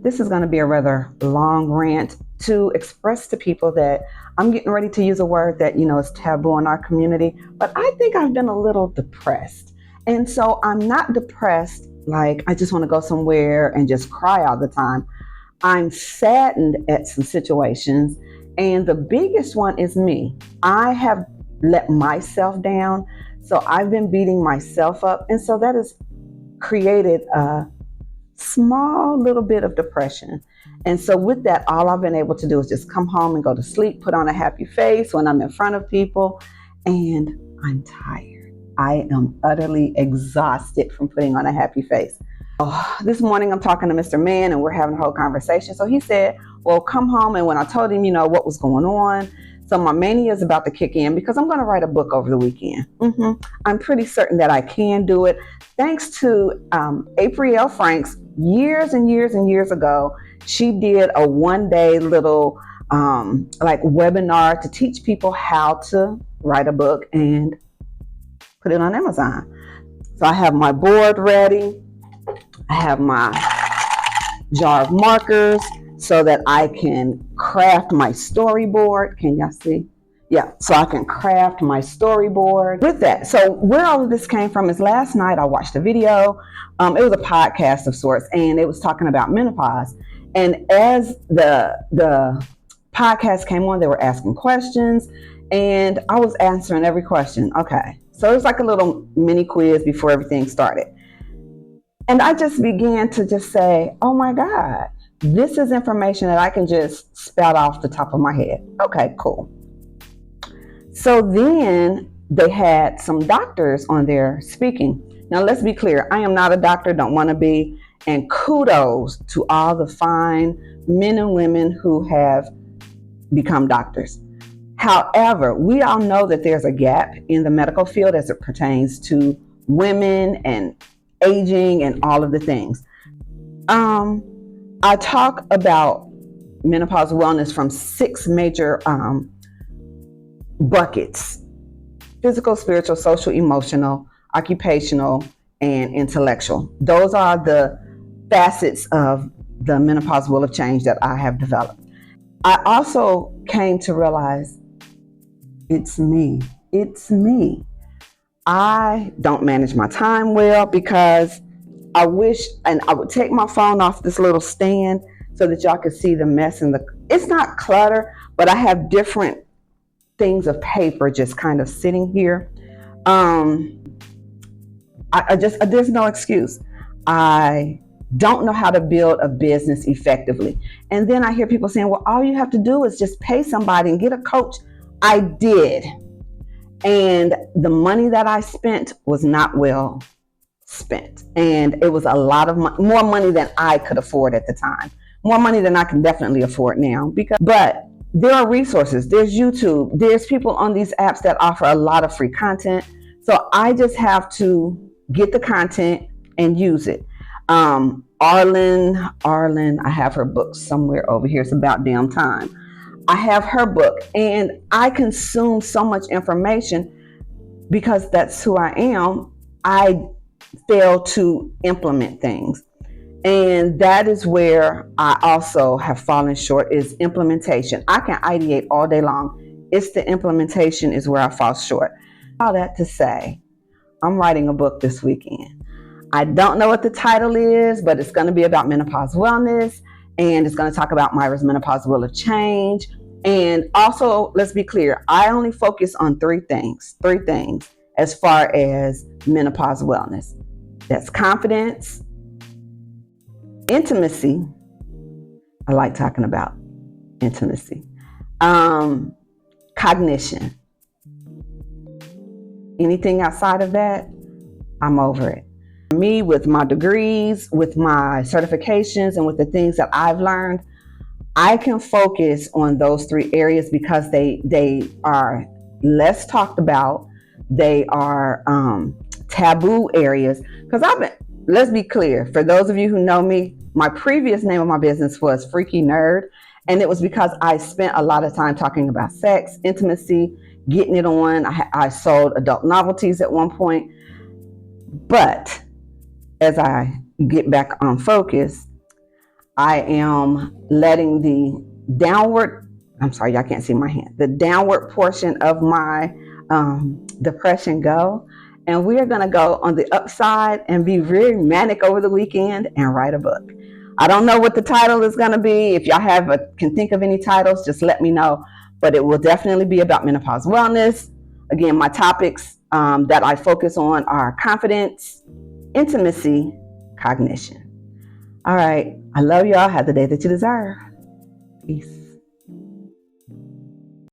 This is going to be a rather long rant to express to people that I'm getting ready to use a word that, is taboo in our community, but I think I've been a little depressed. And so I'm not depressed like I just want to go somewhere and just cry all the time. I'm saddened at some situations, and the biggest one is me. I have let myself down, so I've been beating myself up, and so that has created a small little bit of depression. And so with that, all I've been able to do is just come home and go to sleep, put on a happy face when I'm in front of people, and I'm tired. I am utterly exhausted from putting on a happy face. This morning I'm talking to Mr. Man and we're having a whole conversation. So he said, well, come home. And when I told him, what was going on, so my mania is about to kick in because I'm going to write a book over the weekend. I'm pretty certain that I can do it. Thanks to April Franks, years and years and years ago, she did a one-day little webinar to teach people how to write a book and put it on Amazon. So I have my board ready. I have my jar of markers so that I can craft my storyboard. Can y'all see? Yeah, so I can craft my storyboard with that. So where all of this came from is last night I watched a video. It was a podcast of sorts, and it was talking about menopause. And as the podcast came on, they were asking questions, and I was answering every question. Okay, so it was like a little mini quiz before everything started. And I just began to just say, oh my God, this is information that I can just spout off the top of my head. Okay, cool. So then they had some doctors on there speaking. Now let's be clear, I am not a doctor, don't want to be, and kudos to all the fine men and women who have become doctors. However, we all know that there's a gap in the medical field as it pertains to women and aging and all of the things. I talk about menopause wellness from 6 major buckets: physical, spiritual, social, emotional, occupational, and intellectual. Those are the facets of the menopause wheel of change that I have developed. I also came to realize it's me. I don't manage my time well because I wish, and I would take my phone off this little stand so that y'all could see the mess it's not clutter, but I have different things of paper just kind of sitting here. There's no excuse. I don't know how to build a business effectively. And then I hear people saying, well, all you have to do is just pay somebody and get a coach. I did. And the money that I spent was not well spent. And it was a lot of more money than I could afford at the time. More money than I can definitely afford now. But there are resources. There's YouTube. There's people on these apps that offer a lot of free content. So I just have to get the content and use it. Arlen, I have her book somewhere over here. It's About Damn Time. I have her book, and I consume so much information because that's who I am. I fail to implement things. And that is where I also have fallen short, is implementation. I can ideate all day long. It's the implementation is where I fall short. All that to say, I'm writing a book this weekend. I don't know what the title is, but it's going to be about menopause wellness, and it's going to talk about Myra's menopause wheel of change. And also, let's be clear, I only focus on three things as far as menopause wellness. That's confidence, intimacy. I like talking about intimacy. Cognition. Anything outside of that, I'm over it. Me, with my degrees, with my certifications, and with the things that I've learned, I can focus on those 3 areas because they are less talked about. They are taboo areas. Because let's be clear, for those of you who know me, my previous name of my business was Freaky Nerd. And it was because I spent a lot of time talking about sex, intimacy, getting it on. I sold adult novelties at one point. But as I get back on focus, I am letting the downward, I'm sorry, y'all can't see my hand, the downward portion of my depression go. And we are going to go on the upside and be very manic over the weekend and write a book. I don't know what the title is going to be. If y'all can think of any titles, just let me know. But it will definitely be about menopause wellness. Again, my topics that I focus on are confidence, intimacy, cognition. All right. I love y'all. Have the day that you deserve. Peace.